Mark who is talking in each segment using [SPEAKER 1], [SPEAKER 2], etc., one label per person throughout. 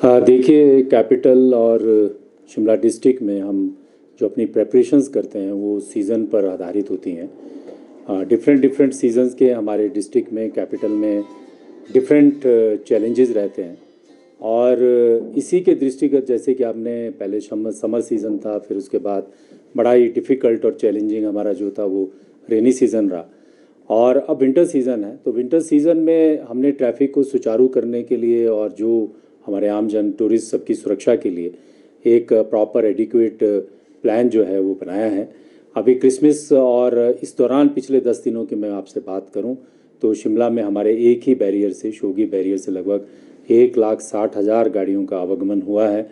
[SPEAKER 1] देखिए, कैपिटल और शिमला डिस्ट्रिक्ट में हम जो अपनी प्रेपरेशंस करते हैं वो सीज़न पर आधारित होती हैं। डिफरेंट डिफरेंट सीजन्स के हमारे डिस्ट्रिक्ट में कैपिटल में डिफरेंट चैलेंजेस रहते हैं और इसी के दृष्टिगत जैसे कि आपने पहले समर सीज़न था, फिर उसके बाद बड़ा ही डिफ़िकल्ट और चैलेंजिंग हमारा जो था वो रेनी सीज़न रहा और अब विंटर सीज़न है। तो विंटर सीज़न में हमने ट्रैफिक को सुचारू करने के लिए और जो हमारे आम जन टूरिस्ट सबकी सुरक्षा के लिए एक प्रॉपर एडिक्वेट प्लान जो है वो बनाया है। अभी क्रिसमस और इस दौरान पिछले 10 दिनों की मैं आपसे बात करूं तो शिमला में हमारे एक ही बैरियर से, शोगी बैरियर से लगभग 1,60,000 गाड़ियों का आवागमन हुआ है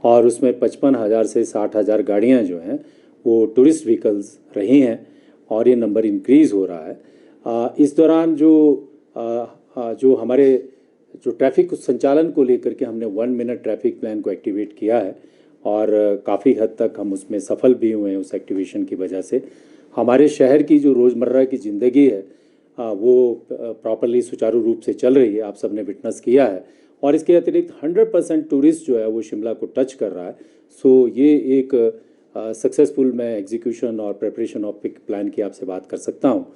[SPEAKER 1] और उसमें 55,000 से 60,000 गाड़ियाँ जो हैं वो टूरिस्ट व्हीकल्स रही हैं और ये नंबर इंक्रीज़ हो रहा है। इस दौरान जो हमारे जो ट्रैफिक संचालन को लेकर के हमने 1 मिनट ट्रैफिक प्लान को एक्टिवेट किया है और काफ़ी हद तक हम उसमें सफल भी हुए हैं। उस एक्टिवेशन की वजह से हमारे शहर की जो रोज़मर्रा की ज़िंदगी है वो प्रॉपरली सुचारू रूप से चल रही है, आप सब ने विटनेस किया है और इसके अतिरिक्त 100% टूरिस्ट जो है वो शिमला को टच कर रहा है। सो ये एक सक्सेसफुल मैं एग्जीक्यूशन और प्रिपरेशन ऑफ पिक प्लान की आपसे बात कर सकता हूँ।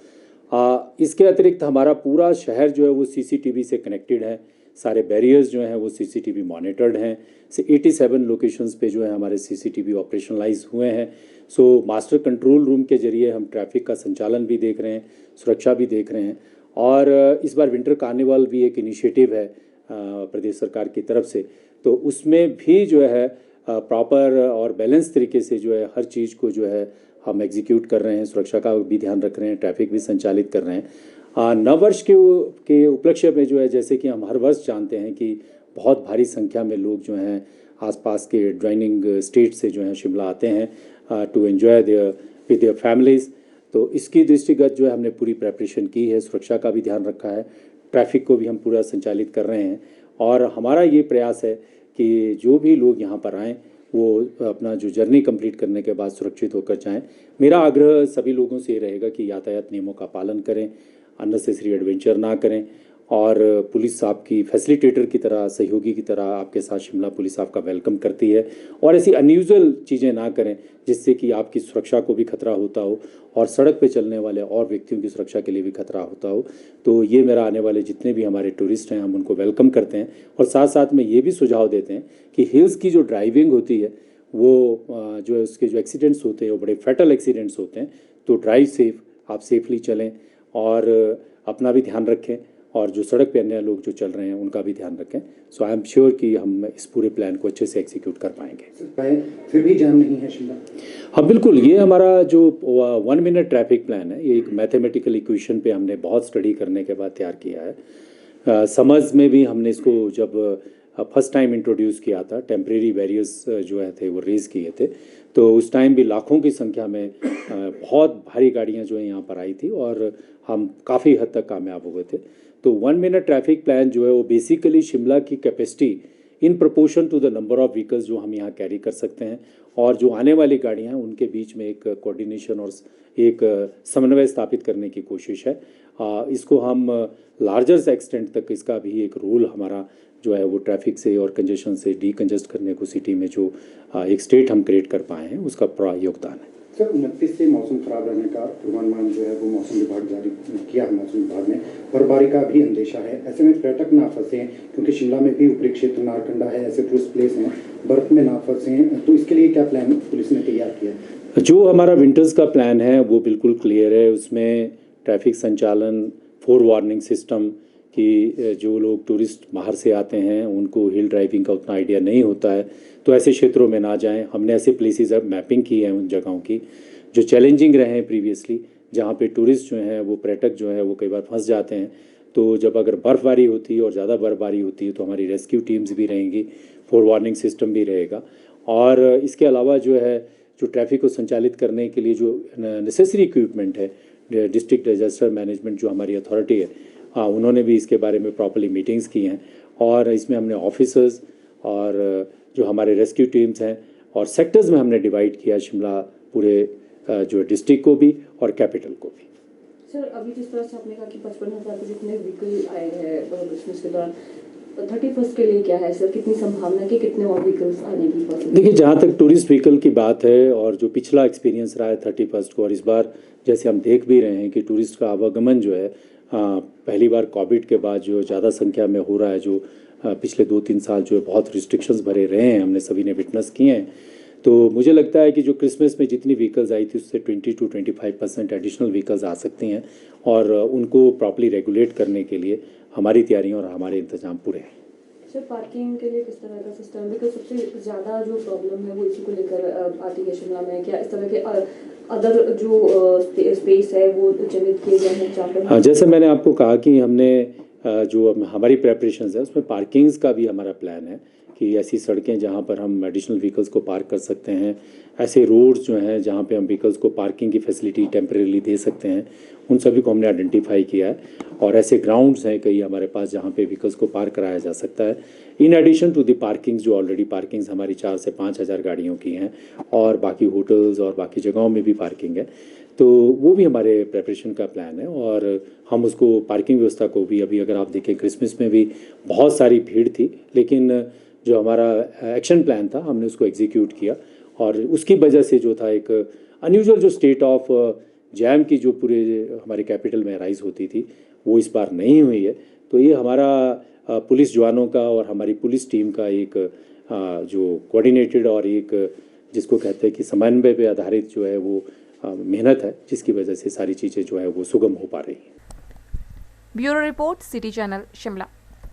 [SPEAKER 1] इसके अतिरिक्त हमारा पूरा शहर जो है वो सीसीटीवी से कनेक्टेड है। सारे बैरियर्स जो हैं वो सीसीटीवी मॉनिटर्ड हैं। 87 लोकेशंस पे जो है हमारे सीसीटीवी ऑपरेशनलाइज हुए हैं। सो मास्टर कंट्रोल रूम के जरिए हम ट्रैफिक का संचालन भी देख रहे हैं, सुरक्षा भी देख रहे हैं और इस बार विंटर कार्निवल भी एक इनिशिएटिव है प्रदेश सरकार की तरफ से, तो उसमें भी जो है प्रॉपर और बैलेंस तरीके से जो है हर चीज़ को जो है हम एग्जीक्यूट कर रहे हैं, सुरक्षा का भी ध्यान रख रहे हैं, ट्रैफिक भी संचालित कर रहे हैं। नववर्ष के उपलक्ष्य में जो है जैसे कि हम हर वर्ष जानते हैं कि बहुत भारी संख्या में लोग जो हैं आसपास के एडजॉइनिंग स्टेट से जो हैं शिमला आते हैं to enjoy with their families. तो इसकी दृष्टिगत जो है हमने पूरी प्रेपरेशन की है, सुरक्षा का भी ध्यान रखा है, ट्रैफिक को भी हम पूरा संचालित कर रहे हैं और हमारा ये प्रयास है कि जो भी लोग यहाँ पर आएँ वो अपना जो जर्नी कंप्लीट करने के बाद सुरक्षित होकर जाएं। मेरा आग्रह सभी लोगों से ये रहेगा कि यातायात नियमों का पालन करें, अननेसेसरी एडवेंचर ना करें और पुलिस आपकी फैसिलिटेटर की तरह, सहयोगी की तरह आपके साथ शिमला पुलिस आपका वेलकम करती है और ऐसी अनयूजुअल चीज़ें ना करें जिससे कि आपकी सुरक्षा को भी खतरा होता हो और सड़क पे चलने वाले और व्यक्तियों की सुरक्षा के लिए भी खतरा होता हो। तो ये मेरा आने वाले जितने भी हमारे टूरिस्ट हैं हम उनको वेलकम करते हैं और साथ साथ में ये भी सुझाव देते हैं कि हिल्स की जो ड्राइविंग होती है वो जो है उसके जो एक्सीडेंट्स होते हैं वो बड़े फैटल एक्सीडेंट्स होते हैं। तो ड्राइव सेफ, आप सेफली चलें और अपना भी ध्यान रखें और जो सड़क पे अन्य लोग जो चल रहे हैं उनका भी ध्यान रखें। सो आई एम श्योर कि हम इस पूरे प्लान को अच्छे से एग्जीक्यूट कर पाएंगे।
[SPEAKER 2] फिर भी जाम नहीं है शिमला?
[SPEAKER 1] हाँ बिल्कुल, ये हमारा जो 1 मिनट ट्रैफिक प्लान है ये एक मैथमेटिकल इक्वेशन पे हमने बहुत स्टडी करने के बाद तैयार किया है। समर्स में भी हमने इसको जब फर्स्ट टाइम इंट्रोड्यूस किया था, टेम्परेरी बैरियर्स जो है थे वो रेज़ किए थे, तो उस टाइम भी लाखों की संख्या में बहुत भारी गाड़ियाँ जो है यहाँ पर आई थी और हम काफ़ी हद तक कामयाब हुए थे। तो 1 मिनट ट्रैफिक प्लान जो है वो बेसिकली शिमला की capacity in proportion to the number of vehicles जो हम यहाँ कैरी कर सकते हैं और जो आने वाली गाड़ियाँ हैं उनके बीच में एक कोऑर्डिनेशन और एक समन्वय स्थापित करने की कोशिश है। इसको हम लार्जर एक्सटेंट तक इसका भी एक रोल हमारा जो है वो ट्रैफिक से और कंजेशन से डीकंजेस्ट करने को सिटी में जो एक स्टेट हम क्रिएट कर पाए हैं उसका बड़ा योगदान है।
[SPEAKER 2] सर 29 से मौसम खराब रहने का पूर्वानुमान जो है वो मौसम विभाग जारी किया है। मौसम विभाग ने बर्फबारी का भी अंदेशा है, ऐसे में पर्यटक ना फंसे क्योंकि शिमला में भी ऊपरी क्षेत्र नारकंडा है, ऐसे टूरिस्ट प्लेस हैं, बर्फ में ना फंसे, तो इसके लिए क्या प्लान पुलिस ने तैयार किया है?
[SPEAKER 1] जो हमारा विंटर्स का प्लान है वो बिल्कुल क्लियर है। उसमें ट्रैफिक संचालन, फोर वार्निंग सिस्टम कि जो लोग टूरिस्ट बाहर से आते हैं उनको हिल ड्राइविंग का उतना आइडिया नहीं होता है तो ऐसे क्षेत्रों में ना जाएं। हमने ऐसे प्लेसेस अब मैपिंग की है उन जगहों की जो चैलेंजिंग रहे हैं प्रीवियसली, जहाँ पे टूरिस्ट जो हैं वो पर्यटक जो है वो कई बार फंस जाते हैं। तो जब अगर बर्फ़बारी होती है और ज़्यादा बर्फबारी होती है तो हमारी रेस्क्यू टीम्स भी रहेंगी, फोर वार्निंग सिस्टम भी रहेगा और इसके अलावा जो है जो ट्रैफिक को संचालित करने के लिए जो नेसेसरी इक्विपमेंट है, डिस्ट्रिक्ट डिजास्टर मैनेजमेंट जो हमारी अथॉरिटी है उन्होंने भी इसके बारे में प्रॉपर्ली मीटिंग्स की हैं और इसमें हमने ऑफिसर्स और जो हमारे रेस्क्यू टीम्स हैं और सेक्टर्स में हमने डिवाइड किया शिमला पूरे जो डिस्ट्रिक्ट को भी और कैपिटल को भी।
[SPEAKER 3] सर अभी जिस तरह से आपने कहा कि 55,000 के जितने व्हीकल आए हैं क्रिसमस के दौरान, 31st के लिए क्या है सर, कितनी संभावना कि कितने और व्हीकल्स आने की पॉसिबिलिटी?
[SPEAKER 1] देखिए, जहाँ तक टूरिस्ट व्हीकल की बात है और जो पिछला एक्सपीरियंस रहा है 31st को, और इस बार जैसे हम देख भी रहे हैं कि टूरिस्ट का आवागमन जो है पहली बार कोविड के बाद जो ज़्यादा संख्या में हो रहा है, जो पिछले 2-3 साल जो है बहुत रिस्ट्रिक्शंस भरे रहे हैं, हमने सभी ने विटनेस किए हैं। तो मुझे लगता है कि जो क्रिसमस में जितनी व्हीकल्स आई थी उससे 20 to 25% एडिशनल व्हीकल्स आ सकती हैं, और उनको प्रॉपर्ली रेगुलेट करने के लिए हमारी तैयारियाँ और हमारे इंतजाम पूरे हैं।
[SPEAKER 3] सर, पार्किंग के लिए किस तरह का सिस्टम, बिकॉज सबसे ज़्यादा जो प्रॉब्लम है वो इसी को लेकर आती है शिमला में, क्या इस तरह के अदर जो स्पेस है वो चिन्हित किए गए हैं जहाँ पर?
[SPEAKER 1] हाँ, जैसे मैंने आपको कहा कि हमने जो हमारी प्रेपरेशंस है उसमें पार्किंग्स का भी हमारा प्लान है कि ऐसी सड़कें जहाँ पर हम एडिशनल व्हीकल्स को पार्क कर सकते हैं, ऐसे रोड्स जो हैं जहाँ पे हम व्हीकल्स को पार्किंग की फैसिलिटी टेम्परेरी दे सकते हैं, उन सभी को हमने आइडेंटिफाई किया है। और ऐसे ग्राउंड्स हैं कई हमारे पास जहाँ पे व्हीकल्स को पार्क कराया जा सकता है, in addition to the parkings जो ऑलरेडी पार्किंग्स हमारी 4 से 5 हज़ार गाड़ियों की हैं, और बाकी होटल्स और बाकी जगहों में भी पार्किंग है। तो वो भी हमारे प्रेपरेशन का प्लान है, और हम उसको पार्किंग व्यवस्था को भी, अभी अगर आप देखें क्रिसमस में भी बहुत सारी भीड़ थी, लेकिन जो हमारा एक्शन प्लान था हमने उसको एग्जीक्यूट किया, और उसकी वजह से जो था एक अनयूजुअल जो स्टेट ऑफ जैम की जो पूरे हमारे कैपिटल में राइज होती थी वो इस बार नहीं हुई है। तो ये हमारा पुलिस जवानों का और हमारी पुलिस टीम का एक जो कोऑर्डिनेटेड और एक जिसको कहते हैं कि समन्वय पे आधारित जो है वो मेहनत है, जिसकी वजह से सारी चीज़ें जो है वो सुगम हो पा रही हैं।
[SPEAKER 4] Bureau report, city channel, Shimla.